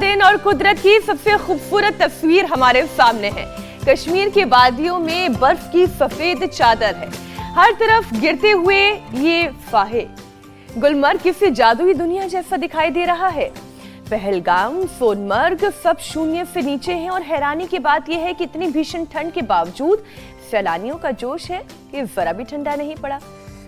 दिन और कुदरत की सबसे खूबसूरत तस्वीर हमारे सामने है। कश्मीर की वादियों में बर्फ की सफेद चादर है, हर तरफ गिरते हुए ये फाहे। गुलमर्ग किसी जादुई दुनिया जैसा दिखाई दे रहा है। पहलगाम, सोनमर्ग सब शून्य से नीचे हैं और हैरानी की बात यह है कि इतनी भीषण ठंड के बावजूद सैलानियों का जोश है कि जरा भी ठंडा नहीं पड़ा।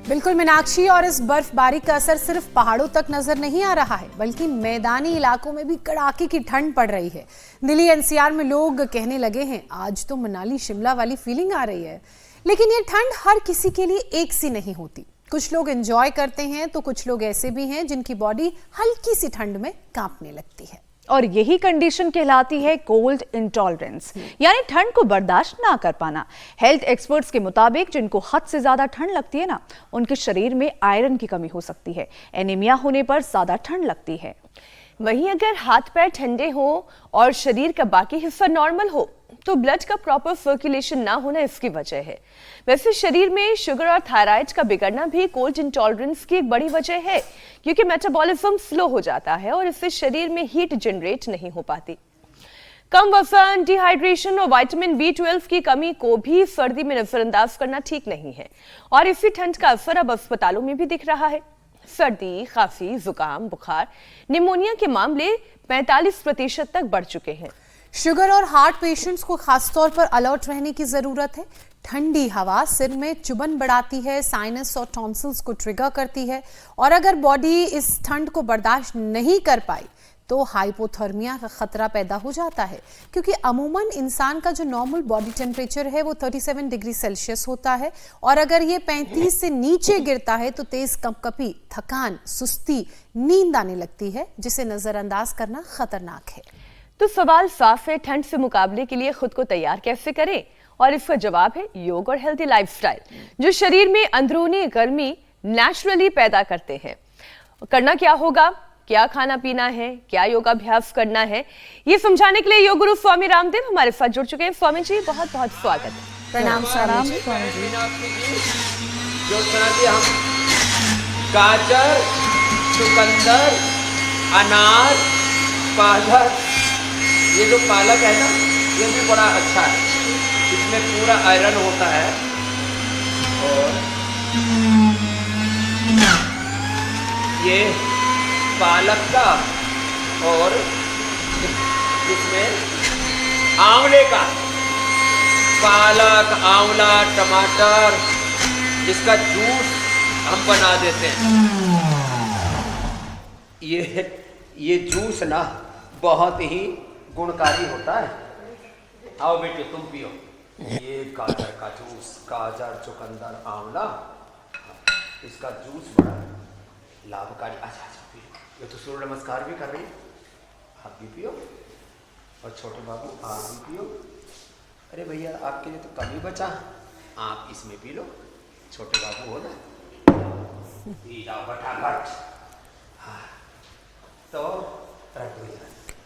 बिल्कुल मीनाक्षी, और इस बर्फबारी का असर सिर्फ पहाड़ों तक नजर नहीं आ रहा है, बल्कि मैदानी इलाकों में भी कड़ाके की ठंड पड़ रही है। दिल्ली एनसीआर में लोग कहने लगे हैं आज तो मनाली शिमला वाली फीलिंग आ रही है। लेकिन ये ठंड हर किसी के लिए एक सी नहीं होती। कुछ लोग एंजॉय करते हैं तो कुछ लोग ऐसे भी हैं जिनकी बॉडी हल्की सी ठंड में कांपने लगती है। और यही कंडीशन कहलाती है कोल्ड इंटॉलरेंस, यानी ठंड को बर्दाश्त ना कर पाना। हेल्थ एक्सपर्ट्स के मुताबिक जिनको हद से ज्यादा ठंड लगती है ना, उनके शरीर में आयरन की कमी हो सकती है। एनीमिया होने पर ज्यादा ठंड लगती है। वहीं अगर हाथ पैर ठंडे हो और शरीर का बाकी हिस्सा नॉर्मल हो तो ब्लड का प्रॉपर सर्कुलेशन ना होना इसकी वजह है। वैसे शरीर में शुगर और थायराइड का बिगड़ना भी कोल्ड इंटॉलरेंस की एक बड़ी वजह है, क्योंकि मेटाबॉलिज्म स्लो हो जाता है और इससे शरीर में हीट जनरेट नहीं हो पाती। कम वजन, डिहाइड्रेशन और विटामिन B12 की कमी को भी सर्दी में नजरअंदाज करना ठीक नहीं है और इसी ठंड का असर अब अस्पतालों में भी दिख रहा है। सर्दी, खांसी, जुकाम, बुखार, निमोनिया के मामले 45% तक बढ़ चुके हैं। शुगर और हार्ट पेशेंट्स को खासतौर पर अलर्ट रहने की जरूरत है। ठंडी हवा सिर में चुभन बढ़ाती है, साइनस और टॉन्सिल्स को ट्रिगर करती है, और अगर बॉडी इस ठंड को बर्दाश्त नहीं कर पाई तो हाइपोथर्मिया का खतरा पैदा हो जाता है, क्योंकि अमूमन इंसान का जो नॉर्मल बॉडी टेम्परेचर है वो 37 डिग्री सेल्सियस होता है, और अगर ये 35 से नीचे गिरता है तो तेज कंपकपी, थकान, सुस्ती, नींद आने लगती है, जिसे नजरअंदाज करना खतरनाक है। तो सवाल साफ है, ठंड से मुकाबले के लिए खुद को तैयार कैसे करें? और इसका जवाब है योग और हेल्दी लाइफस्टाइल, जो शरीर में अंदरूनी गर्मी नेचुरली पैदा करते हैं। करना क्या होगा, क्या खाना पीना है, क्या योगाभ्यास करना है, ये समझाने के लिए योग गुरु स्वामी रामदेव हमारे साथ जुड़ चुके हैं। स्वामी जी, बहुत बहुत स्वागत है। प्रणाम स्वामी जी। जो हम गाजर, चुकंदर, अनार, पालक, ये जो पालक है ना, ये भी बड़ा अच्छा है, इसमें पूरा आयरन होता है। और ये पालक का और इसमें आंवले का, पालक, आंवला, टमाटर, इसका जूस हम बना देते हैं। ये जूस ना बहुत ही गुणकारी होता है। आओ बेटे तुम पियो। ये गाजर का जूस, गाजर, चुकंदर, आंवला, इसका जूस बड़ा लाभकारी। अच्छा पियो। ये तो सूर्य नमस्कार भी कर रही है, आप भी पियो। और छोटे बाबू आप भी पियो। अरे भैया आपके लिए तो कम ही बचा, आप इसमें पी लो। छोटे बाबू हो ना, पी जाओ फटाफट। हाँ तो रख दो,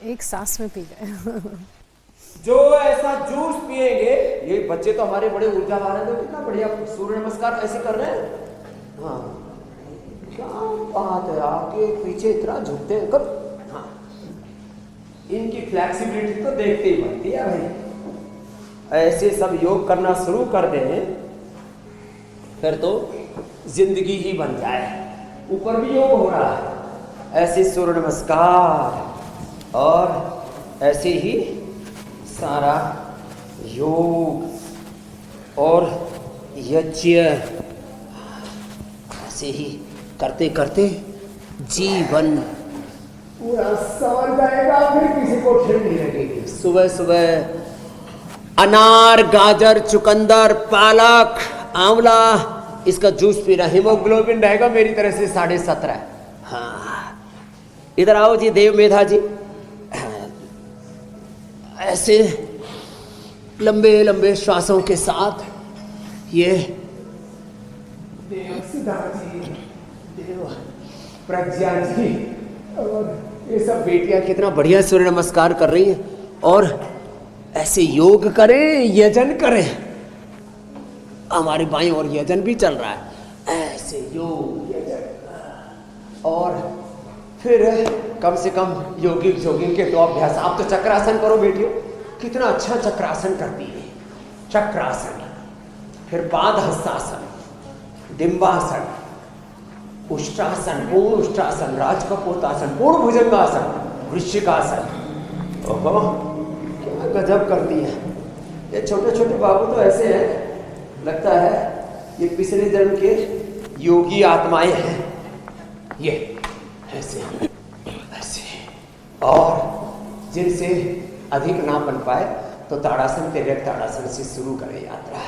एक सांस में पी गए। जो ऐसा जूस पिएंगे, ये बच्चे तो हमारे बड़े ऊर्जावान हैं, तो कितना बढ़िया सूर्य नमस्कार ऐसे कर रहे हैं। हाँ क्या बात है, आपके पीछे इतना झुकते हैं कब। हाँ इनकी फ्लेक्सिबिलिटी तो देखते ही बनती है भाई। ऐसे सब योग करना शुरू कर दें फिर तो जिंदगी ही बन जाए। ऊपर भी योग हो रहा है, ऐसे सूर्य नमस्कार और ऐसे ही सारा योग और यज्ञ, ऐसे ही करते करते जीवन पूरा संवर जाएगा, फिर किसी को ठंड नहीं लगेगी। सुबह सुबह अनार, गाजर, चुकंदर, पालक, आंवला, इसका जूस पीना, हीमोग्लोबिन रहेगा मेरी तरह से 17.5। हाँ इधर आओ जी देव मेधा जी। ऐसे लंबे लंबे श्वासों के साथ ये देव सुधा जी, देव प्रज्ञा जी और ये सब बेटियां कितना बढ़िया सूर्य नमस्कार कर रही हैं। और ऐसे योग करें, यजन करें। हमारे बाईं और यजन भी चल रहा है, ऐसे योग यजन। और फिर कम से कम योगिक जोगिंग के तो अभ्यास। आप तो चक्रासन करो बेटियों, कितना अच्छा चक्रासन करती है। चक्रासन, फिर पादहस्तासन, डिंबासन, उष्ट्रासन, पूर्ण उष्ट्रासन, राजकपोतासन, पूर्ण भुजंगासन, वृश्चिकासन। ओहो, क्या गजब करती है। ये छोटे छोटे बाबू तो ऐसे हैं, लगता है ये पिछले जन्म के योगी आत्माएं हैं। ये ऐसे ऐसे, और जिनसे अधिक ना बन पाए तो ताड़ासन, तिर्यक ताड़ासन से शुरू करें यात्रा।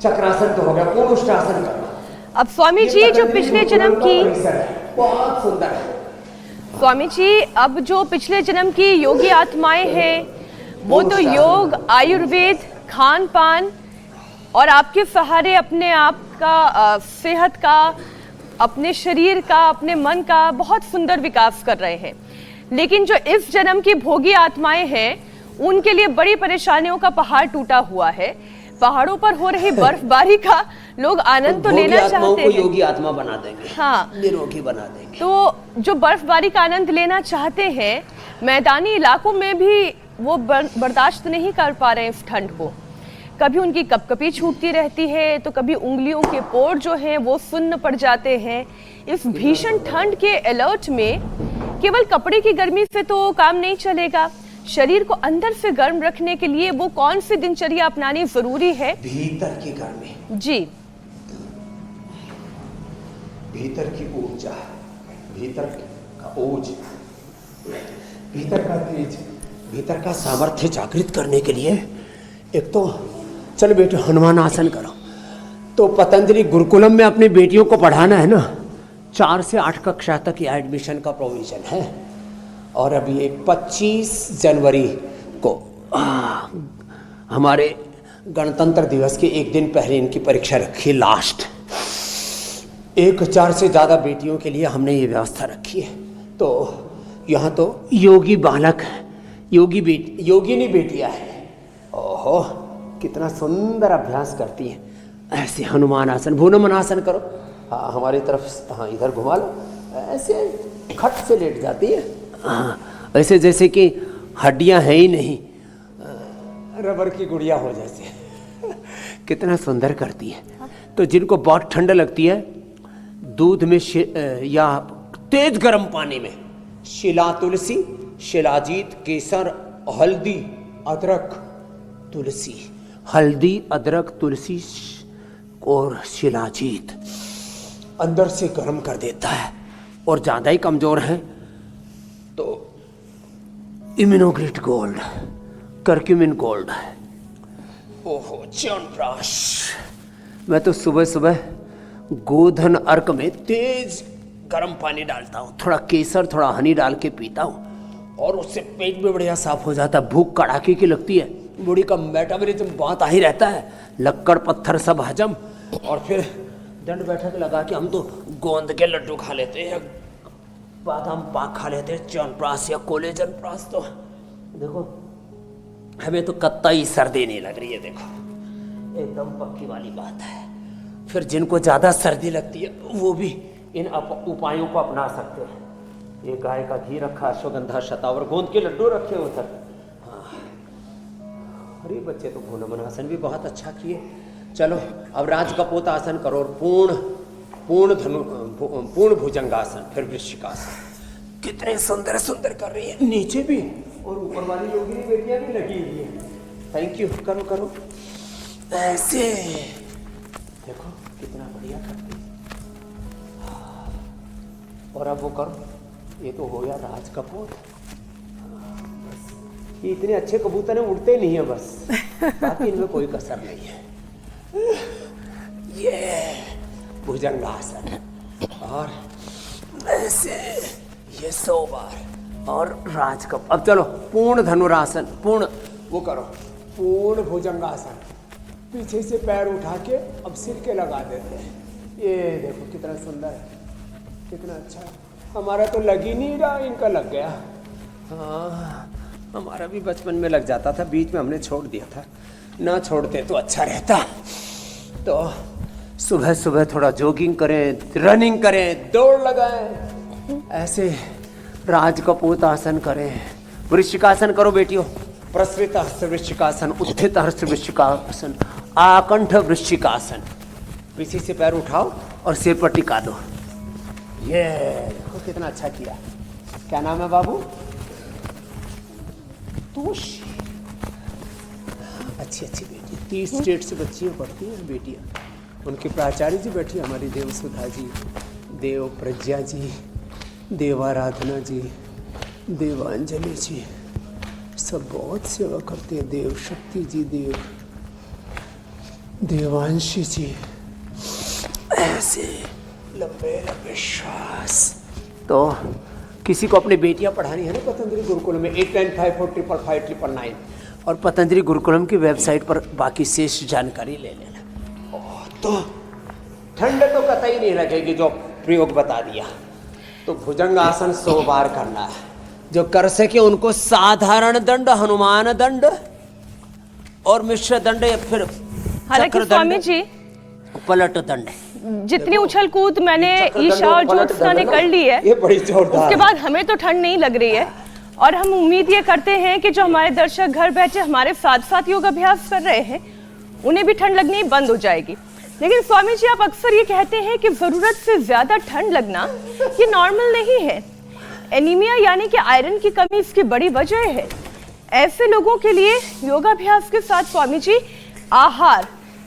चक्रासन तो हो गया, पूर्ण उष्ट्रासन करना। अब स्वामी जी जो पिछले जन्म की, बहुत सुंदर है स्वामी जी अब जो पिछले जन्म की योगी आत्माएं हैं वो तो योग, आयुर्वेद, खान पान और आपके सहारे अपने आप का सेहत का, अपने शरीर का, अपने मन का बहुत सुंदर विकास कर रहे हैं। लेकिन जो इस जन्म की भोगी आत्माएं हैं उनके लिए बड़ी परेशानियों का पहाड़ टूटा हुआ है। पहाड़ों पर हो रही बर्फबारी का लोग आनंद तो लेना चाहते हैं, योगी आत्मा बना देंगे, हाँ निरोगी बना देंगे। तो जो बर्फबारी का आनंद लेना चाहते हैं मैदानी इलाकों में भी वो बर्दाश्त नहीं कर पा रहे हैं इस ठंड को। कभी उनकी कपकपी छूटती रहती है तो कभी उंगलियों के पोर जो हैं वो सुन्न पड़ जाते हैं। इस भीषण ठंड के अलर्ट में केवल कपड़े की गर्मी से तो काम नहीं चलेगा, शरीर को अंदर से गर्म रखने के लिए वो कौन सी दिनचर्या अपनानी जरूरी है? भीतर की गर्मी जी, भीतर की ऊर्जा, भीतर का ओज, भीतर का तेज, भीतर का सामर्थ्य जागृत करने के लिए एक तो चल बेटे हनुमान आसन करो। तो पतंजलि गुरुकुलम में अपनी बेटियों को पढ़ाना है ना, 4 से 8 कक्षा तक यह एडमिशन का प्रोविजन है। और अभी ये 25 जनवरी को हमारे गणतंत्र दिवस के एक दिन पहले इनकी परीक्षा रखी, लास्ट 1,000 से ज़्यादा बेटियों के लिए हमने ये व्यवस्था रखी है। तो यहाँ तो योगी बालक है, योगिनी बेटियाँ हैं। ओहो, कितना सुंदर अभ्यास करती हैं। ऐसे हनुमान आसन, भूनमन आसन करो। हाँ, हमारी तरफ, हाँ इधर घुमा लो। ऐसे खट से लेट जाती है, हाँ ऐसे जैसे कि हड्डियां हैं ही नहीं, रबर की गुड़िया हो जैसे। कितना सुंदर करती है। तो जिनको बहुत ठंड लगती है, दूध में या तेज गर्म पानी में शिला तुलसी, शिलाजीत, केसर, हल्दी, अदरक, तुलसी, हल्दी, अदरक, तुलसी और शिलाजीत अंदर से गर्म कर देता है। और ज़्यादा ही कमज़ोर हैं तो इम्यूनोग्रिट गोल्ड, करक्यूमिन गोल्ड। ओहो, च्यवनप्राश। मैं तो सुबह सुबह गोधन अर्क में तेज गर्म पानी डालता हूँ, थोड़ा केसर, थोड़ा हनी डाल के पीता हूँ और उससे पेट भी बढ़िया साफ हो जाता है। भूख कड़ाके की लगती है, बॉडी का मेटाबॉलिज्म बात आ ही रहता है, लक्कड़ पत्थर सब हजम। और फिर दंड बैठक लगा के हम तो गोंद के लड्डू खा लेते हैं, बादाम पाक खा लेते हैं, च्यवनप्राश या कोलेजन प्राश। तो देखो हमें तो कतई सर्दी नहीं लग रही है, देखो एकदम पक्की वाली बात है। फिर जिनको ज़्यादा सर्दी लगती है वो भी इन उपायों को अपना सकते हैं। ये गाय का घी रखा, अश्वगंधा, शतावर, गोंद के लड्डू रखे उधर। हाँ, अरे बच्चे तो भूनमन आसन भी बहुत अच्छा किए। चलो अब राजकपोत आसन करो और पूर्ण भुजंगासन, फिर वृश्चिकासन। कितने सुंदर सुंदर कर रही है, नीचे भी और ऊपर वाली योगिनी बेटियां भी लगी हुई है। थैंक यू, करो करो ऐसे, देखो कितना बढ़िया करती है। और अब वो करो, ये तो हो गया राजकपोत। बस ये इतने अच्छे कबूतर हैं, उड़ते नहीं है बस, बाकी इनमें कोई कसर नहीं है। ये भुजंगासन और ऐसे ये 100 बार और राजकप। अब चलो पूर्ण धनुरासन, पूर्ण वो करो, पूर्ण भुजंगासन। पीछे से पैर उठा के अब सिर के लगा देते हैं। ये देखो कितना सुंदर है, कितना अच्छा है। हमारा तो लग ही नहीं रहा, इनका लग गया। हाँ, हमारा भी बचपन में लग जाता था, बीच में हमने छोड़ दिया था। ना छोड़ते तो अच्छा रहता। तो सुबह सुबह थोड़ा जॉगिंग करें, रनिंग करें, दौड़ लगाएं, ऐसे राजकपूत आसन करें। वृश्चिकासन करो बेटियों। प्रस्वित हस्त वृश्चिकासन, उत्थित हस्त वृश्चिकासन, आकंठ वृश्चिकासन। पीछे से पैर उठाओ और सिर पर टिका दो। ये देखो कितना अच्छा किया। क्या नाम है बाबू? तोशी। अच्छी अच्छी बेटी, 30 स्टेट से बच्चियाँ पढ़ती हैं बेटियाँ। उनके प्राचार्य जी बैठी, हमारी देवसुधा जी, देव प्रज्ञा जी, देवाराधना जी, देवांजलि जी, सब बहुत सेवा करते हैं। देव शक्ति जी, देवांशी जी, ऐसे लंबे लंबे श्वास। तो किसी को अपनी बेटियां पढ़ानी है ना पतंजलि गुरुकुलम में 8954555599 और पतंजलि गुरुकुलम की वेबसाइट पर बाकी शेष जानकारी ले लेना। तो ठंड तो कतई नहीं लगेगी जो प्रयोग बता दिया। तो भुजंग आसन 100 बार करना है। जो कर सके उनको साधारण दंड, हनुमान दंड और मिश्र दंड या फिर हालांकि स्वामी जी पलट दंड, जितनी उछल कूद मैंने ईशा और ज्योत्सना ने कर ली है, ये बड़ी जोरदार। उसके बाद हमें तो ठंड नहीं लग रही है और हम उम्मीद ये करते हैं कि जो हमारे दर्शक घर बैठे हमारे साथ साथ योग अभ्यास कर रहे हैं उन्हें भी ठंड लगनी बंद हो जाएगी। लेकिन स्वामी जी, आप अक्सर ये कहते हैं कि जरूरत से ज्यादा ठंड लगना ये नॉर्मल नहीं है। एनीमिया यानी कि आयरन की कमी इसकी बड़ी वजह है। ऐसे लोगों के लिए योगाभ्यास के साथ स्वामी जी आहार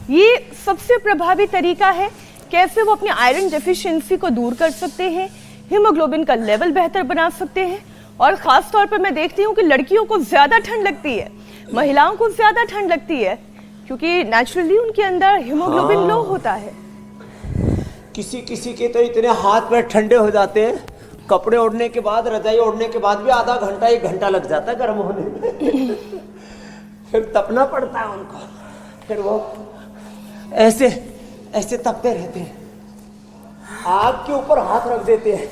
ये सबसे प्रभावी तरीका है। कैसे वो अपनी आयरन डेफिशिएंसी को दूर कर सकते हैं, हीमोग्लोबिन का लेवल बेहतर बना सकते हैं। और खास तौर पर मैं देखती हूँ कि लड़कियों को ज्यादा ठंड लगती है, महिलाओं को ज्यादा ठंड लगती है क्योंकि नेचुरली उनके अंदर हीमोग्लोबिन लो होता है। किसी किसी के तो इतने हाथ पैर ठंडे हो जाते हैं, कपड़े ओढ़ने के बाद, रजाई ओढ़ने के बाद भी आधा घंटा 1 घंटा लग जाता है गर्म होने में। फिर तपना पड़ता है उनको, फिर वो ऐसे ऐसे तपते रहते हैं। आग के ऊपर हाथ रख देते हैं,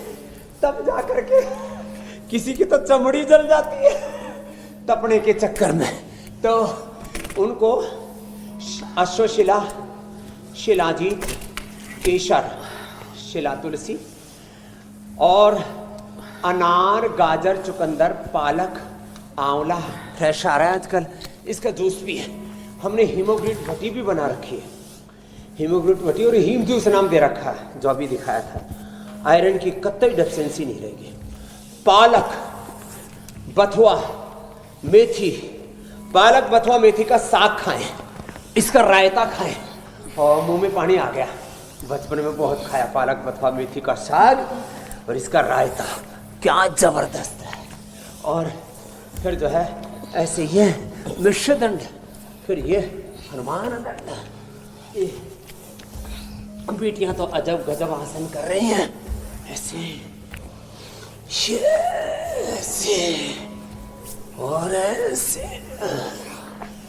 तब जा करके किसी की तो चमड़ी जल जाती है तपने के चक्कर में। तो उनको अश्वशिला, शिलाजीत, केसर, शिला तुलसी और अनार, गाजर, चुकंदर, पालक, आंवला फ्रेश आ रहा है आजकल, इसका जूस भी है। हमने हीमोग्लोबिन भटी भी बना रखी है, हीमोग्लोबिन भटी, और हीम जूस नाम दे रखा है जो अभी दिखाया था। आयरन की कतई डेफिशिएंसी नहीं रहेगी। पालक, बथुआ, मेथी, पालक बथुआ मेथी का साग खाएं, इसका रायता खाएं। और मुंह में पानी आ गया, बचपन में बहुत खाया पालक बथुआ मेथी का साग और इसका रायता, क्या जबरदस्त है। और फिर जो है ऐसे ये मिश्र दंड, फिर ये हनुमान दंड। ये बेटियां तो अजब गजब आसन कर रही हैं, ऐसे ऐसे और ऐसे।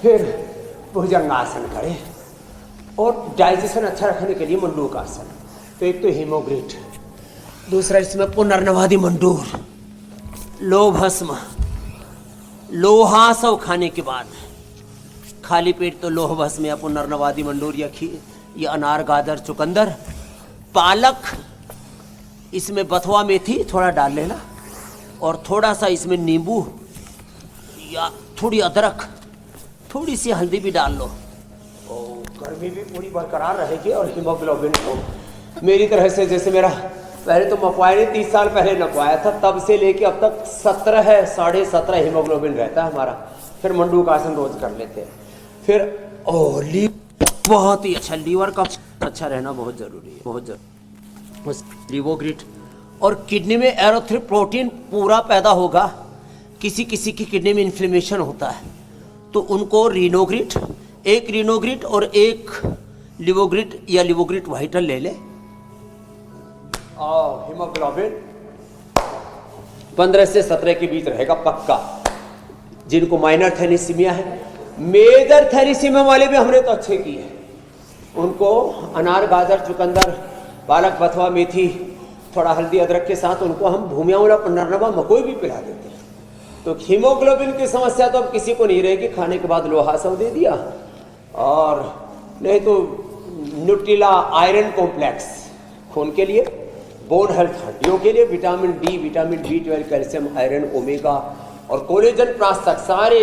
फिर भुजंगासन करें और डाइजेशन अच्छा रखने के लिए मंडूक आसन। तो एक तो हीमोग्रिट, दूसरा इसमें पुनर्नवादी मंडूर, लोभस्म, लोहा सब खाने के बाद खाली पेट तो लोह भस्म या पुनर्नवादी मंडूर या ये अनार, गाजर, चुकंदर, पालक, इसमें बथुआ मेथी थोड़ा डाल लेना और थोड़ा सा इसमें नींबू या थोड़ी अदरक, थोड़ी सी हल्दी भी डाल लो। गर्मी भी पूरी बरकरार रहेगी और हीमोग्लोबिन को मेरी तरह से, जैसे मेरा पहले तो मपवाया नहीं, 30 साल पहले नपवाया था, तब से लेके अब तक 17 है, 17.5 हीमोग्लोबिन रहता है हमारा। फिर मंडूक आसन रोज कर लेते हैं। फिर बहुत ही अच्छा, लीवर का अच्छा रहना बहुत जरूरी है, बहुत जरूरी। लिवोग्रिट और किडनी में एरोथ्रोपोइटिन पूरा पैदा होगा। किसी किसी की किडनी में इन्फ्लेमेशन होता है तो उनको रीनोग्रिट, एक रीनोग्रिट और एक लिवोग्रिट या लिवोग्रिट वाइटल ले ले। और हीमोग्लोबिन 15 से 17 के बीच रहेगा पक्का। जिनको माइनर थैलेसीमिया है, मेजर थैलेसीमिया वाले भी हमने तो अच्छे किए, उनको अनार, गाजर, चुकंदर, पालक, बथुआ, मेथी, थोड़ा हल्दी, अदरक के साथ उनको हम भूमियावला, पुनर्नवा, मकोई भी पिला देते हैं। तो हीमोग्लोबिन की समस्या तो अब किसी को नहीं रहेगी। खाने के बाद लोहा सब दे दिया, और नहीं तो न्यूट्रिला आयरन कॉम्प्लेक्स खून के लिए बोन हेल्थ हड्डियों के लिए, vitamin D, vitamin B12, calcium, iron, omega और कोलेजन प्लास्ट तक सारे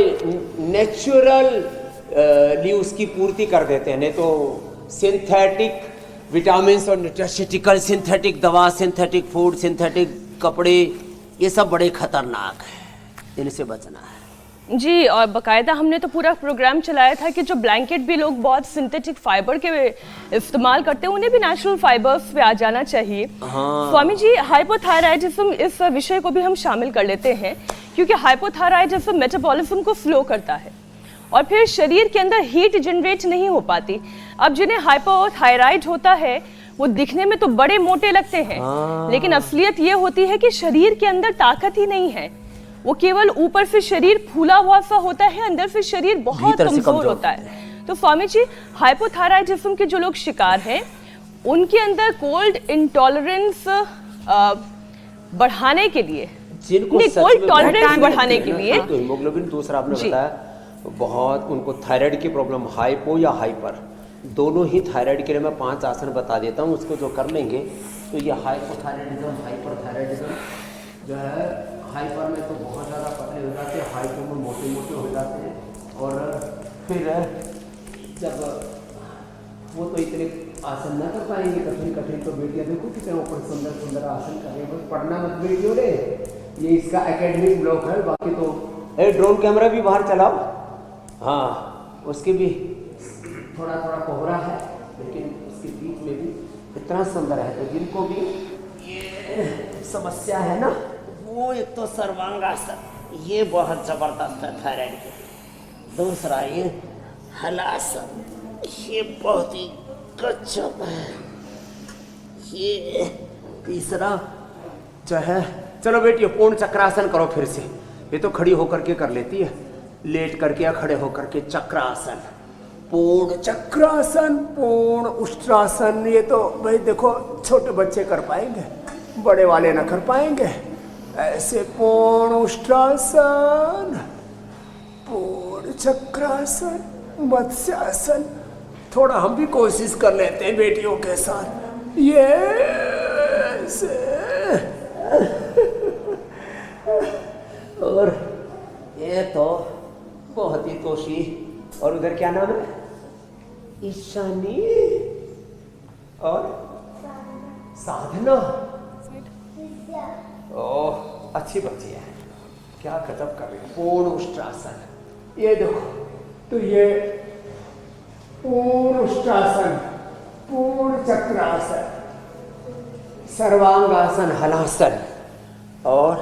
नेचुरली उसकी पूर्ति कर देते हैं। नहीं तो सिंथेटिक विटामिन और न्यूट्रास्यूटिकल, सिंथेटिक दवा, सिंथेटिक फूड, सिंथेटिक कपड़े, ये सब बड़े खतरनाक हैं, इनसे बचना है जी। और बकायदा हमने तो पूरा प्रोग्राम चलाया था कि जो ब्लैंकेट भी लोग बहुत सिंथेटिक फाइबर के इस्तेमाल करते हैं, उन्हें भी नेचुरल फाइबर्स पे आ जाना चाहिए। स्वामी जी, हाइपोथायराइडिज्म, इस विषय को भी हम शामिल कर लेते हैं, क्योंकि हाइपोथायराइडिज्म मेटाबॉलिज्म को स्लो करता है और फिर शरीर के अंदर हीट जनरेट नहीं हो पाती। अब जिन्हें हाइपोथायराइड होता है वो दिखने में तो बड़े मोटे लगते हैं, लेकिन असलियत ये होती है कि शरीर के अंदर ताकत ही नहीं है। वो केवल ऊपर से शरीर फूला हुआ सा होता है, अंदर से शरीर बहुत कमजोर होता है। तो स्वामी जी, हाइपोथायराइडिज्म के जो लोग शिकार हैं, उनके अंदर कोल्ड इंटॉलरेंस बढ़ाने के लिए, कोल्ड टॉलरेंस बढ़ाने के लिए, तो हीमोग्लोबिन दूसरा आपने बताया बहुत, उनको थायराइड की प्रॉब्लम, हाइपो या हाइपर, दोनों ही थायराइड के लिए मैं 5 आसन बता देता हूँ, उसको जो कर लेंगे तो ये हाइपोथायराइडिज्म, हाइपरथायराइडिज्म जो है, हाइपर में तो बहुत ज़्यादा पतले हो जाते हैं, हाइपर में मोटे मोटे हो जाते हैं, और फिर जब वो तो इतने आसन ना कर पाएंगे, कठिन कठिन, तो बेटियाँ देखो कितने ऊपर सुंदर सुंदर आसन कर रहे हैं। पढ़ना मत बेटियों रे, ये इसका एकेडमिक ब्लॉक है। बाकी तो ड्रोन कैमरा भी बाहर चलाओ, हाँ उसके भी थोड़ा थोड़ा कोहरा है, लेकिन उसके बीच में भी इतना सुंदर है। तो जिनको भी ये समस्या है ना, वो एक तो सर्वांगासन, ये बहुत जबरदस्त है थायराइड के। दूसरा ये हलासन, ये बहुत ही गजब है। ये तीसरा जो है, चलो बेटियों पूर्ण चक्रासन करो फिर से। ये तो खड़ी होकर के कर लेती है, लेट करके या खड़े होकर के चक्रासन, पूर्ण चक्रासन, पूर्ण उष्ट्रासन। ये तो भाई देखो छोटे बच्चे कर पाएंगे, बड़े वाले ना कर पाएंगे। ऐसे पूर्ण उष्ट्रासन, पूर्ण चक्रासन, मत्स्यासन, थोड़ा हम भी कोशिश कर लेते हैं बेटियों के साथ। ये ऐसे और ये तो बहुत ही तोशी। और उधर क्या नाम है? ईशानी और साधना। ओह अच्छी बच्ची है, क्या गजब कर रही है। पूर्ण उष्ट्रासन, ये देखो, तो ये पूर्ण उष्ट्रासन, पूर्ण चक्रासन, सर्वांगासन, हलासन, और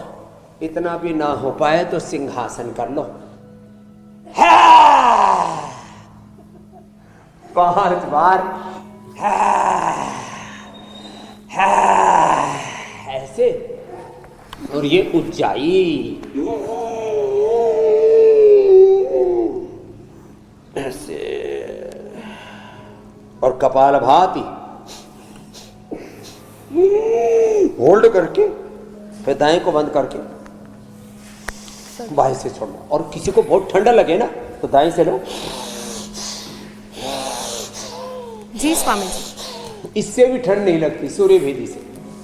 इतना भी ना हो पाए तो सिंहासन कर लो। 5 बार ऐसे, और ये उज्जाई ऐसे, और कपालभाति होल्ड करके फिर दाएं को बंद करके बाएं से छोड़ना। और किसी को बहुत ठंडा लगे ना तो दाएं से लो। जी स्वामी जी, इससे भी ठंड नहीं लगती, सूर्य भेदी से।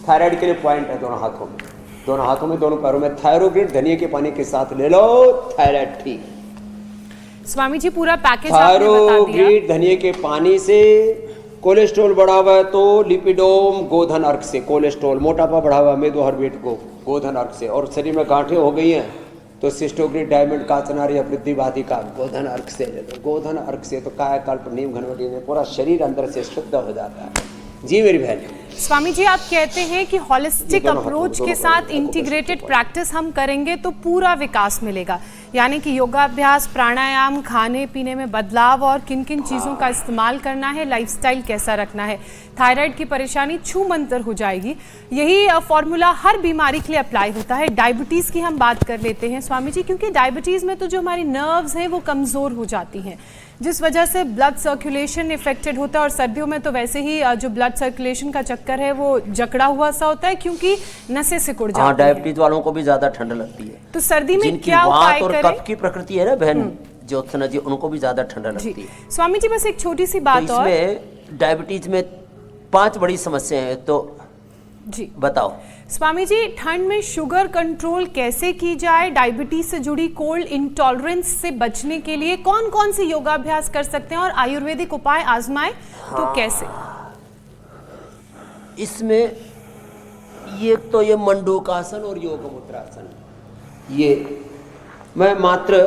थायराइड के लिए पॉइंट है दोनों हाथों में, दोनों हाथों में, दोनों पैरों में। थायरोग्रिड धनिया के पानी के साथ ले लो, थायराइड ठीक। स्वामी जी पूरा पैकेज आपने बता दिया। थायरोग्रिड धनिया के पानी से। कोलेस्ट्रॉल बढ़ा हुआ है तो लिपिडोम गोधन अर्क से। कोलेस्ट्रॉल, मोटापा बढ़ा हुआ है मेदोहर्बेट को गोधन अर्क से। और शरीर में गांठें हो गई हैं तो सिस्टोग्रिड, डायमंड, काचनार या वृद्धिवादी का गोधन अर्क से ले लो। गोधन अर्क से तो कायाकल्प, नीम घनवटी में पूरा शरीर अंदर से शुद्ध हो जाता है। जी मेरी बहन। स्वामी जी आप कहते हैं कि हॉलिस्टिक अप्रोच के साथ इंटीग्रेटेड प्रैक्टिस हम करेंगे तो पूरा विकास मिलेगा, यानी कि योगाभ्यास, प्राणायाम, खाने पीने में बदलाव और किन किन चीज़ों का इस्तेमाल करना है, लाइफस्टाइल कैसा रखना है, थायराइड की परेशानी छूमंतर हो जाएगी। यही फॉर्मूला हर बीमारी के लिए अप्लाई होता है। डायबिटीज़ की हम बात कर लेते हैं स्वामी जी, क्योंकि डायबिटीज़ में तो जो हमारी नर्व्स हैं वो कमज़ोर हो जाती हैं, जिस वजह से ब्लड सर्कुलेशन इफेक्टेड होता है। और सर्दियों में तो वैसे ही जो ब्लड सर्कुलेशन का चक्कर है वो जकड़ा हुआ सा होता है, क्योंकि नसें सिकुड़ जाती हैं। डायबिटीज वालों को भी ज्यादा ठंड लगती है, तो सर्दी में जिनकी क्या उपाय और करें? कफ की प्रकृति है ना बहन ज्योत्सना जी, उनको भी ज्यादा ठंड लगती है। स्वामी जी बस एक छोटी सी बात तो इसमें डायबिटीज में 5 बड़ी समस्याएं हैं। तो जी बताओ स्वामी जी, ठंड में शुगर कंट्रोल कैसे की जाए? डायबिटीज से जुड़ी कोल्ड इंटॉलरेंस से बचने के लिए कौन कौन से योगाभ्यास कर सकते हैं और आयुर्वेदिक उपाय आजमाएं तो कैसे? इसमें ये तो ये मंडूकासन और योग मुद्रासन, ये मैं मात्र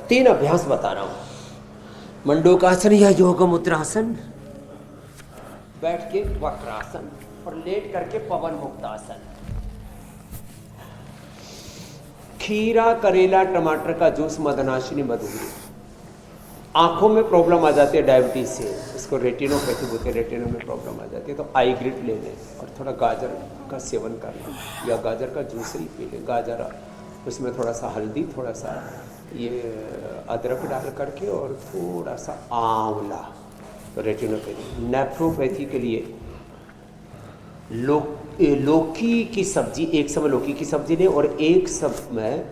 3 अभ्यास बता रहा हूं। मंडूकासन या योग मुद्रासन, बैठ के वक्रासन और लेट करके पवन मुक्तासन। खीरा, करेला, टमाटर का जूस, मदनाशिनी, मधुमेह। आंखों में प्रॉब्लम आ जाती है डायबिटीज से, इसको रेटिनोपैथी बोलते हैं, रेटिनो में प्रॉब्लम आ जाती है तो आई ग्रिट ले लें और थोड़ा गाजर का सेवन कर लें या गाजर का जूस ही पी लें। गाजर, उसमें थोड़ा सा हल्दी, थोड़ा सा ये अदरक डाल करके और थोड़ा सा आंवला। तो रेटिनोपैथी। नेफ्रोपैथी के लिए लौकी की सब्जी, एक समय लौकी की सब्जी लें और एक समय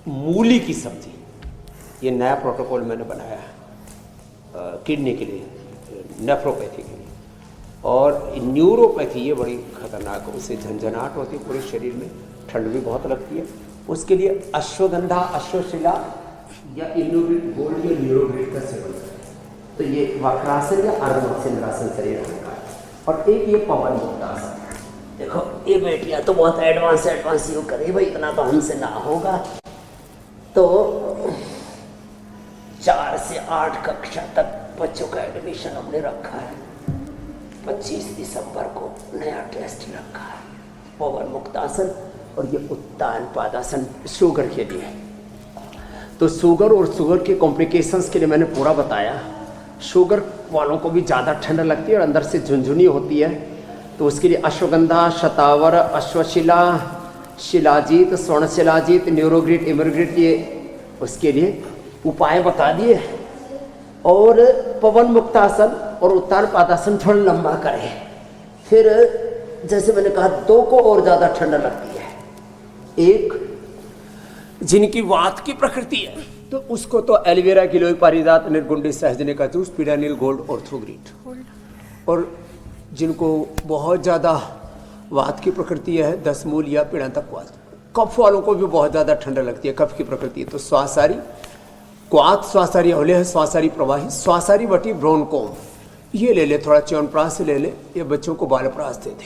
मूली की सब्जी। ये नया प्रोटोकॉल मैंने बनाया है किडनी के लिए, नेफ्रोपैथी के लिए। और न्यूरोपैथी ये बड़ी खतरनाक है, उससे झंझनाहट होती है पूरे शरीर में, ठंड भी बहुत लगती है। उसके लिए अश्वगंधा, अश्वशिला या इम्यूनिट गोल्ड या न्यूरोग्रेड का सेवन करें। तो ये वक्रासन या अर्धमत्स्येंद्रासन शरीर होता है। और एक ये पवन मुक्तासन। देखो ये बेटियां तो बहुत एडवांस योग करे भाई, इतना तो हमसे ना होगा। तो 4 से 8 कक्षा तक बच्चों का एडमिशन हमने रखा है। 25 दिसंबर को नया टेस्ट रखा है। पवन मुक्तासन और ये उत्तान पादासन शुगर के लिए। तो शुगर और शुगर के कॉम्प्लिकेशंस के लिए मैंने पूरा बताया। शुगर वालों को भी ज़्यादा ठंड लगती है और अंदर से झुंझुनी होती है, तो उसके लिए अश्वगंधा, शतावर, अश्वशिला, शिलाजीत, स्वर्ण शिलाजीत, न्यूरोग्रिड, इमरग्रिड, ये उसके लिए उपाय बता दिए। और पवन मुक्तासन और उत्तान पादासन थोड़ा लंबा करें। फिर जैसे मैंने कहा 2 को और ज़्यादा ठंड लगती है। एक जिनकी वात की प्रकृति है तो उसको तो एलोवेरा, गिलोय, पारिजात, निर्गुंडी, सहजने का जूस, पीडानिल, गोल्ड, ऑर्थोग्रिड। और जिनको बहुत ज़्यादा वात की प्रकृति है, 10 मूल या पीड़ांतक वात। कफ वालों को भी बहुत ज़्यादा ठंड लगती है, कफ की प्रकृति है, तो स्वासारी क्वाथ, स्वासारी अवलेह, स्वासारी प्रवाही, स्वासारी वटी, ब्रोनकोम, ये ले ले। थोड़ा च्यवनप्राश ले ले, ये बच्चों को बालप्राश दे दे।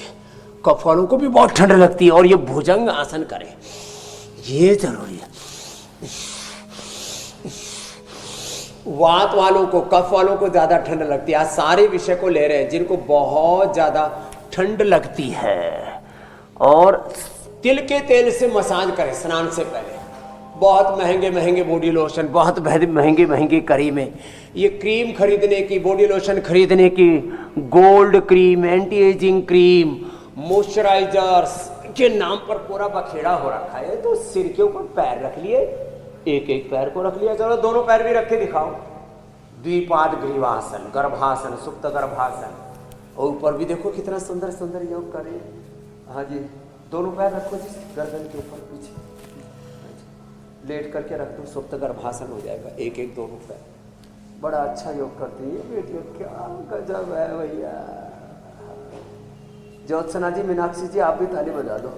कफ वालों को भी बहुत ठंड लगती है और ये भुजंग आसन करें, ये जरूरी है। वात वालों को, कफ वालों को ज़्यादा ठंड लगती है। आज सारे विषय को ले रहे हैं जिनको बहुत ज़्यादा ठंड लगती है। और तिल के तेल से मसाज करें स्नान से पहले। बहुत महंगे महंगे बॉडी लोशन, बहुत महंगे महंगे क्रीमें, ये क्रीम खरीदने की, बॉडी लोशन खरीदने की, gold cream, anti ageing cream, moisturisers के नाम पर पूरा बखेड़ा हो रखा है। तो सिर के ऊपर पैर रख लिए, एक एक पैर को रख लिया, चलो दोनों पैर भी रख के दिखाओ। द्विपाद ग्रीवासन, गर्भासन, सुप्त गर्भासन। और ऊपर भी देखो कितना सुंदर सुंदर योग करे। हाँ जी, दोनों पैर रखो जी गर्दन के ऊपर, पीछे लेट करके रख दो, सुप्त गर्भासन हो जाएगा। एक एक दोनों पैर, बड़ा अच्छा योग करती है बेटियों, क्या गजब है भैया। ज्योत्सना जी, मीनाक्षी जी, आप भी ताली बजा दो।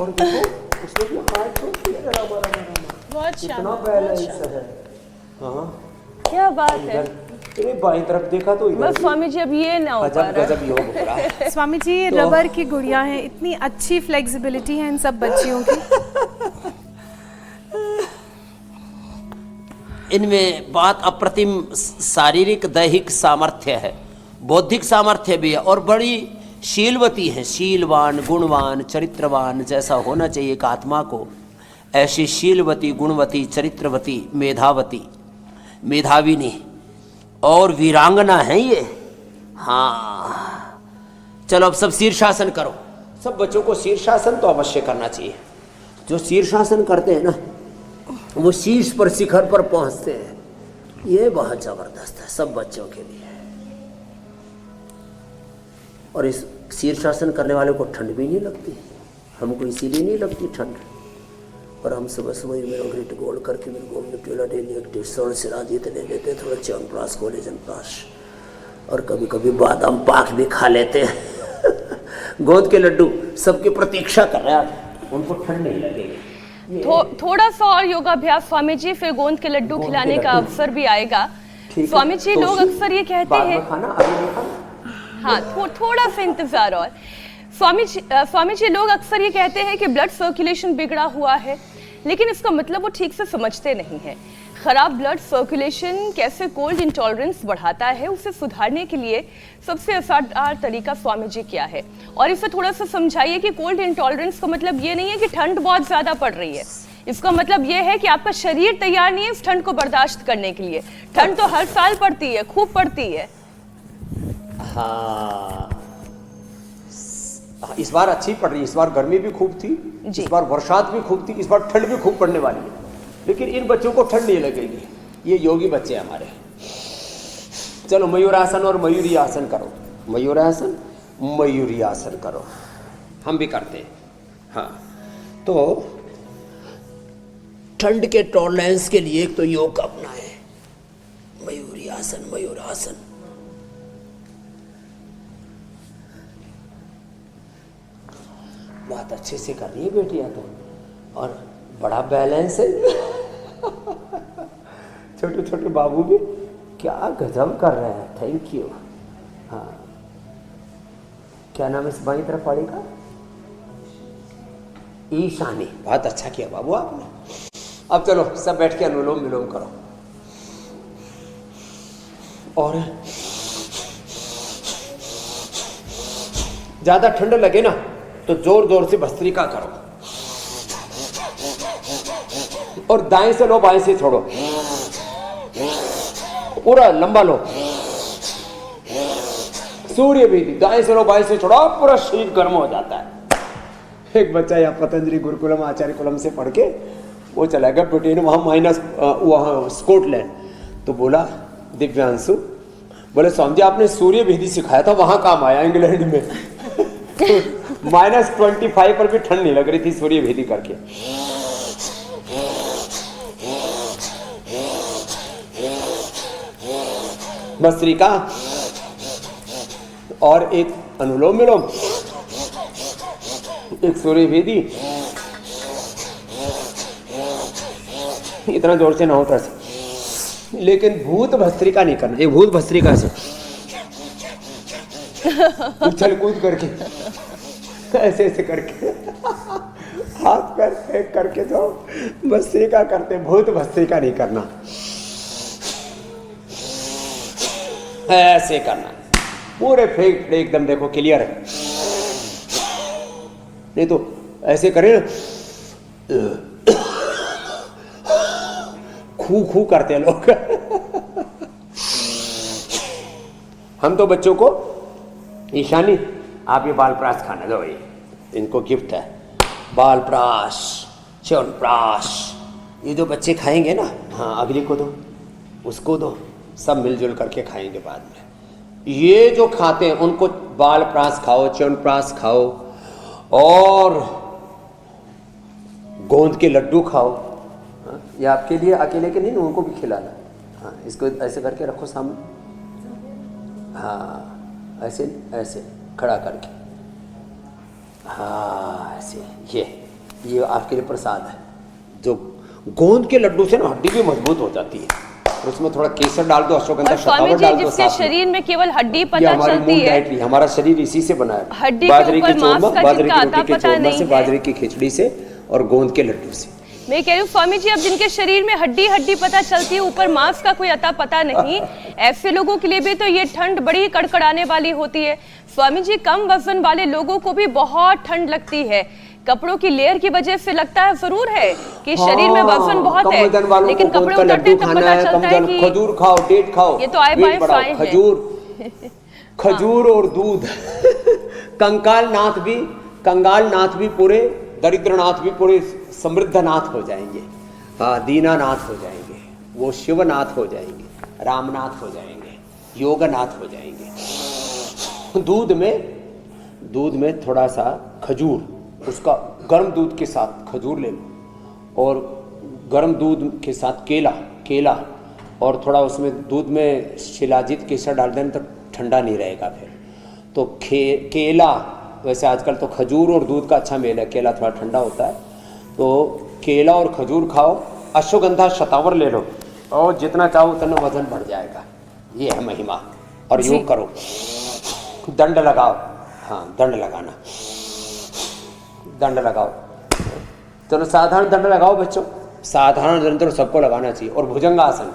और देखो उसमें भी हाथ छोड़ती है, बहुत कितना बैलेंस है। हाँ क्या बात है। बाईं तरफ देखा तो बस स्वामी जी अब ये ना हो पा रहा गजब योग हो रहा है। स्वामी जी, ये रबर की गुड़िया है, इतनी अच्छी फ्लेक्सिबिलिटी है इन सब बच्चियों की। इनमें बात अप्रतिम शारीरिक दैहिक सामर्थ्य है, बौद्धिक सामर्थ्य भी है और बड़ी शीलवती है। शीलवान, गुणवान, चरित्रवान जैसा होना चाहिए एक आत्मा को, ऐसी शीलवती, गुणवती, चरित्रवती, मेधावती, मेधाविनी और वीरांगना है ये। हाँ चलो अब सब शीर्षासन करो। सब बच्चों को शीर्षासन तो अवश्य करना चाहिए। जो शीर्षासन करते हैं ना वो शीर्ष पर, शिखर पर पहुंचते हैं। ये बहुत जबरदस्त है सब बच्चों के लिए। और इस शीर्षासन करने वाले को ठंड भी नहीं लगती, हमको इसीलिए नहीं लगती ठंड। और हम सुबह सुबह इम्यूनोग्रिड गोल्ड करके मेरे को न्यूट्रेला डेली एक्टिव, स्वर्ण शिलाजीत ले लेते, थोड़ा च्यवनप्राश, कोलेजन प्राश और कभी कभी बादाम पाक भी खा लेते हैं। गोंद के लड्डू सबकी प्रतीक्षा कर रहे हैं, उनको ठंड नहीं लगेगी। थोड़ा सा और योगाभ्यास स्वामी जी, फिर गोंद के लड्डू खिलाने का अवसर भी आएगा। स्वामी जी, लोग अक्सर ये कहते हैं, खाना अभी नहीं खाना। हाँ, थोड़ा सा इंतजार और। स्वामी जी, लोग अक्सर ये कहते हैं कि ब्लड सर्कुलेशन बिगड़ा हुआ है, लेकिन इसका मतलब वो ठीक से समझते नहीं है। खराब ब्लड सर्कुलेशन कैसे कोल्ड इंटॉलरेंस बढ़ाता है, उसे सुधारने के लिए सबसे असरदार तरीका स्वामी जी क्या है? और इसे थोड़ा सा समझाइए कि कोल्ड इंटॉलरेंस का मतलब ये नहीं है कि ठंड बहुत ज्यादा पड़ रही है। इसका मतलब ये है कि आपका शरीर तैयार नहीं है इस ठंड को बर्दाश्त करने के लिए। ठंड तो हर साल पड़ती है, खूब पड़ती है। हाँ, इस बार अच्छी पड़ रही है, इस बार गर्मी भी खूब थी, इस बार बरसात भी खूब थी, इस बार ठंड भी खूब पड़ने वाली है। लेकिन इन बच्चों को ठंड नहीं लगेगी, ये योगी बच्चे हमारे। चलो मयूरासन और मयूरी आसन करो, मयूरासन मयूरी आसन करो, हम भी करते हैं। हाँ, तो ठंड के टॉलरेंस के लिए एक तो योग अपनाए, मयूरी आसन मयूरासन। बहुत अच्छे से कर रही है बेटियां तो, और बड़ा बैलेंस है। छोटे छोटे बाबू भी क्या गजब कर रहे हैं, थैंक यू। हाँ, क्या नाम है इस बाई तरफ वाली का? ईशानी। बहुत अच्छा किया बाबू आपने। अब चलो सब बैठ के अनुलोम विलोम करो, और ज्यादा ठंड लगे ना तो जोर जोर से भस्त्रिका करो, और दाएं से लो बाएं से छोड़ो, पूरा लंबा लो। सूर्य भी दाएं से लो बाएं से छोड़ो, पूरा शरीर गर्म हो जाता है। एक बच्चा यहाँ पतंजलि गुरुकुलम आचार्य कुलम से पढ़ के वो चला गया ब्रिटेन, वहां माइनस वहां स्कॉटलैंड। तो बोला दिव्यांशु, बोले स्वामी जी आपने सूर्य भेदी सिखाया था, वहां काम आया इंग्लैंड में। -25 पर भी ठंड नहीं लग रही थी सूर्य भेदी करके। भस्त्रिका और एक अनुलोम विलोम, एक सूर्य भेदी। इतना जोर से ना होता से, लेकिन भूत भस्त्रिका नहीं करना। एक भूत भस्त्रिका से उछल कूद करके ऐसे ऐसे करके हाथ पैर फेंक करके जो भस्त्रिका करते, भूत भस्त्रिका नहीं करना, ऐसे करना पूरे फेंक एकदम। देखो क्लियर है, नहीं तो ऐसे करें ना, खू खू करते हैं लोग। हम तो बच्चों को, ईशानी आप ये बालप्राश खाना दो, ये इनको गिफ्ट है, बालप्राश च्यवनप्राश। ये जो बच्चे खाएंगे ना, हाँ अगली को दो, उसको दो, सब मिलजुल करके खाएंगे बाद में। ये जो खाते हैं उनको बालप्राश खाओ, च्यवनप्राश खाओ, और गोंद के लड्डू खाओ। हाँ, ये आपके लिए अकेले के नहीं, उनको भी खिलाना। हाँ, इसको ऐसे करके रखो सामने। हाँ, ऐसे ऐसे खड़ा करके, हाँ ऐसे। ये आपके लिए प्रसाद है। जो गोंद के लड्डू से ना हड्डी भी मजबूत हो जाती है, और उसमें थोड़ा केसर डाल दो, अश्वगंधा शतावत डाल दो। जिसके शरीर में केवल हड्डी पता चलती है, हमारा शरीर इसी से बना है, हड्डी बाजरे के के चूरमा, बाजरे की रोटी के चूरमा से, नहीं बाजरे की खिचड़ी से, और गोंद के लड्डू से। मैं कह रही हूँ स्वामी जी, अब जिनके शरीर में हड्डी हड्डी पता चलती है, ऊपर मांस का कोई अता पता नहीं, ऐसे लोगों के लिए भी तो ये ठंड बड़ी कड़कड़ाने वाली होती है। स्वामी जी, कम वजन वाले लोगों को भी बहुत ठंड लगती है। कपड़ों की लेयर की वजह से लगता है जरूर है कि शरीर में वजन बहुत है, लेकिन कपड़े उतरते तब पता चलता है कि खजूर खाओ, डेट खाओ, ये तो आए बाएं फाइन है। खजूर और दूध। कंगाल नाथ भी पूरे, दरिद्रनाथ भी पूरे समृद्धनाथ हो जाएंगे। हाँ, दीनानाथ हो जाएंगे, वो शिवनाथ हो जाएंगे, रामनाथ हो जाएंगे, योगनाथ हो जाएंगे। दूध में थोड़ा सा खजूर, उसका गर्म दूध के साथ खजूर ले लो, और गर्म दूध के साथ केला, और थोड़ा उसमें दूध में शिलाजित केसर डाल देना तो ठंडा नहीं रहेगा फिर। तो केला वैसे आजकल तो खजूर और दूध का अच्छा मेल है, केला थोड़ा ठंडा होता है, तो केला और खजूर खाओ, अश्वगंधा शतावर ले लो और जितना चाहो उतना वजन बढ़ जाएगा। ये है महिमा। और योग करो, दंड लगाओ, हाँ दंड लगाना, दंड लगाओ, चलो साधारण दंड लगाओ बच्चों, साधारण दंड तो सबको लगाना चाहिए। और भुजंगासन,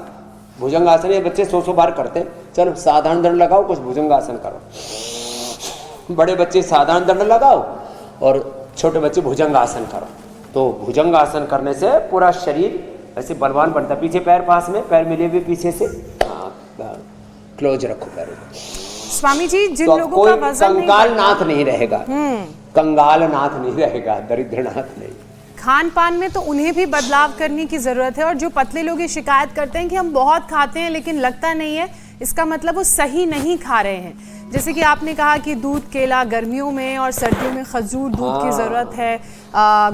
भुजंगासन ये बच्चे 100 बार करते हैं, चलो साधारण दंड लगाओ, कुछ भुजंगासन करो। बड़े बच्चे साधारण दंड लगाओ और छोटे बच्चे भुजंगासन करो। तो भुजंगासन करने से पूरा शरीर ऐसे बलवान बनता है। पीछे पैर पास में, पैर मिले हुए पीछे से, क्लोज रखो पैरों को। स्वामी जी, जिन तो लोगों का वजन कंगाल नाथ नहीं रहेगा, कंगाल नाथ नहीं रहेगा, दरिद्र नाथ नहीं। खान पान में तो उन्हें भी बदलाव करने की जरूरत है। और जो पतले लोग ये शिकायत करते हैं कि हम बहुत खाते हैं लेकिन लगता नहीं है, इसका मतलब वो सही नहीं खा रहे हैं। जैसे कि आपने कहा कि दूध केला गर्मियों में और सर्दियों में खजूर दूध की ज़रूरत है,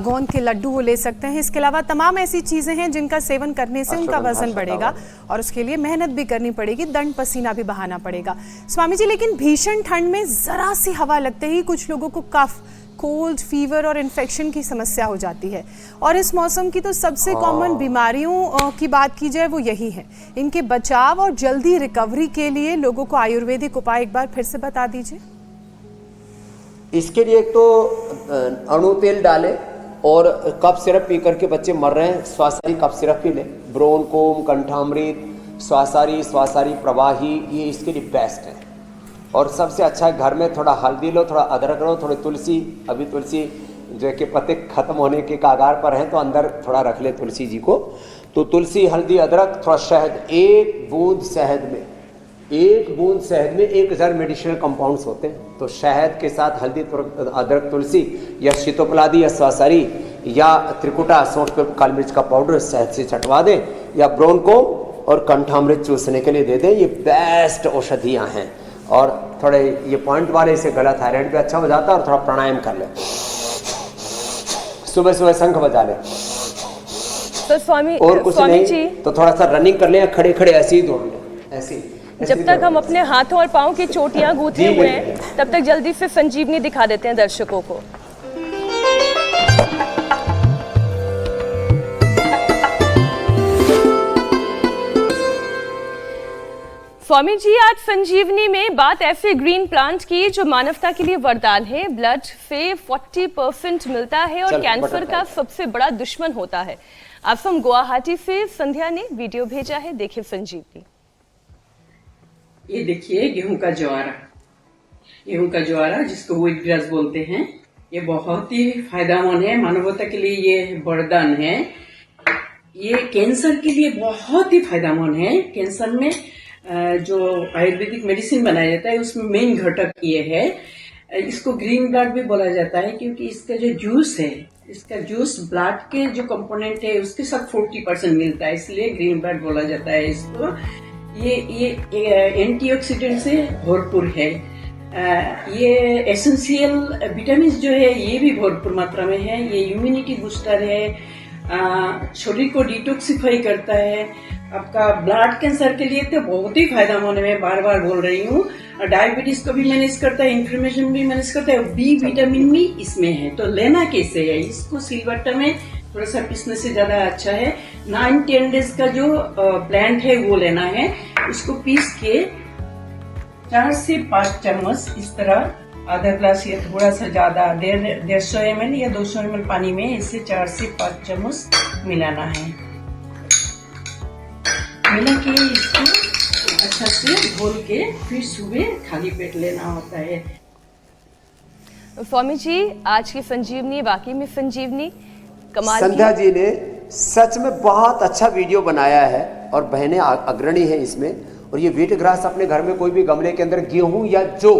गोंद के लड्डू वो ले सकते हैं। इसके अलावा तमाम ऐसी चीज़ें हैं जिनका सेवन करने से उनका वजन बढ़ेगा और उसके लिए मेहनत भी करनी पड़ेगी, दंड पसीना भी बहाना पड़ेगा। स्वामी जी, लेकिन भीषण ठंड में ज़रा सी हवा लगते ही कुछ लोगों को कफ, कोल्ड, फीवर और इन्फेक्शन की समस्या हो जाती है। और इस मौसम की तो सबसे कॉमन बीमारियों की बात की जाए वो यही है। इनके बचाव और जल्दी रिकवरी के लिए लोगों को आयुर्वेदिक उपाय एक बार फिर से बता दीजिए। इसके लिए एक तो अणु तेल डालें और कफ सिरप पी करके बच्चे मर रहे हैं, स्वासारी कफ सिरप पी लें, ब्रोनकोम, कंठामृत, स्वासारी प्रवाही, ये इसके लिए बेस्ट है। और सबसे अच्छा है घर में थोड़ा हल्दी लो, थोड़ा अदरक लो, थोड़ी तुलसी, अभी तुलसी जो कि पत्ते खत्म होने के कागार पर हैं तो अंदर थोड़ा रख ले तुलसी जी को। तो तुलसी, हल्दी, अदरक, थोड़ा शहद, एक बूंद शहद में 1000 मेडिसिनल कंपाउंड्स होते हैं। तो शहद के साथ हल्दी, अदरक, तुलसी या शीतोपलादी या स्वासारी या त्रिकुटा, सौंठ पे काली मिर्च का पाउडर शहद से चटवा दें या ब्रोनकोम और कंठामृत चूसने के लिए दे दें। ये बेस्ट औषधियाँ हैं। और थोड़े ये पॉइंट वाले से गला थायराइड भी अच्छा हो जाता है। और थोड़ा प्राणायाम कर ले, सुबह सुबह शंख बजा ले। तो स्वामी, और कुछ नहीं तो थोड़ा सा रनिंग कर ले या खड़े खड़े ऐसे ही दौड़ ले, ऐसे जब तक हम अपने हाथों और पाँव की चोटियां गूंथे हुए हैं तब तक जल्दी से संजीवनी दिखा देते हैं दर्शकों को। स्वामी जी, आज संजीवनी में बात ऐसे ग्रीन प्लांट की जो मानवता के लिए वरदान है। ब्लड से 40% मिलता है और कैंसर का सबसे बड़ा दुश्मन होता है। असम गुवाहाटी से संध्या ने वीडियो भेजा है, देखिए संजीवनी। ये देखिए गेहूं का ज्वारा जिसको व्हीट ग्रास बोलते हैं, ये बहुत ही फायदेमंद है, मानवता के लिए ये वरदान है। ये कैंसर के लिए बहुत ही फायदेमंद है। कैंसर में जो आयुर्वेदिक मेडिसिन बनाया जाता है उसमें मेन घटक ये है। इसको ग्रीन ब्लड भी बोला जाता है क्योंकि इसका जो जूस है, इसका जूस ब्लड के जो कंपोनेंट है उसके साथ 40% मिलता है, इसलिए ग्रीन ब्लड बोला जाता है इसको। ये एंटीऑक्सीडेंट से भरपूर है। ये एसेंशियल विटामिन जो है ये भी भरपूर मात्रा में है। ये इम्यूनिटी बूस्टर है, शरीर को डिटॉक्सिफाई करता है। आपका ब्लड कैंसर के लिए तो बहुत ही फायदेमंद है, मैं बार बार बोल रही हूँ। डायबिटीज को भी मैनेज करता है, इन्फ्लेमेशन भी मैनेज करता है, बी विटामिन भी इसमें है। तो लेना कैसे है, इसको सिलबट्टा में थोड़ा सा पीसने से ज्यादा अच्छा है। 9-10 डेज का जो प्लांट है वो लेना है। उसको पीस के 4 से 5 चम्मच इस तरह, आधा ग्लास या थोड़ा सा ज्यादा 150 ml या 200 ml पानी में इसे 4 से 5 चम्मच मिलाना है। मिला के इसको अच्छा से घोल के फिर सुबह खाली पेट लेना होता है। स्वामी जी, आज की संजीवनी वाकई में संजीवनी कमाल की। संध्या जी ने सच में बहुत अच्छा वीडियो बनाया है और बहनें अग्रणी है इसमें। और ये व्हीट ग्रास अपने घर में कोई भी गमले के अंदर गेहूं या जो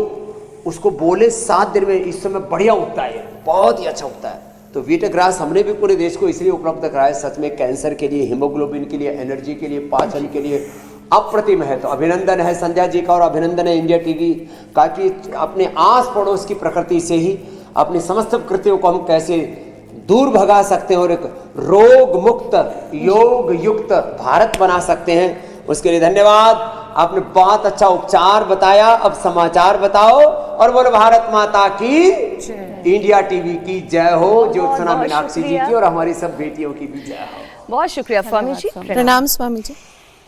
उसको बोले 7 दिन में इस समय बढ़िया उगता है, बहुत ही अच्छा उगता है। तो व्हीट ग्रास हमने भी पूरे देश को इसलिए उपलब्ध कराया, सच में कैंसर के लिए, हीमोग्लोबिन के लिए, एनर्जी के लिए, पाचन के लिए अप्रतिम है। तो अभिनंदन है संध्या जी का और अभिनंदन है इंडिया टीवी का कि अपने आस पड़ोस की प्रकृति से ही अपनी समस्त कृतियों को हम कैसे दूर भगा सकते हैं और एक रोग मुक्त योग युक्त भारत बना सकते हैं। उसके लिए धन्यवाद। आपने बहुत अच्छा उपचार बताया। अब समाचार बताओ और बोलो भारत माता की, इंडिया टीवी की जय हो, ज्योत्सना बहुत मीनाक्षी जी शुक्रिया। की और हमारी सब बेटियों की भी जय हो। बहुत शुक्रिया स्वामी जी। प्रणाम स्वामी जी।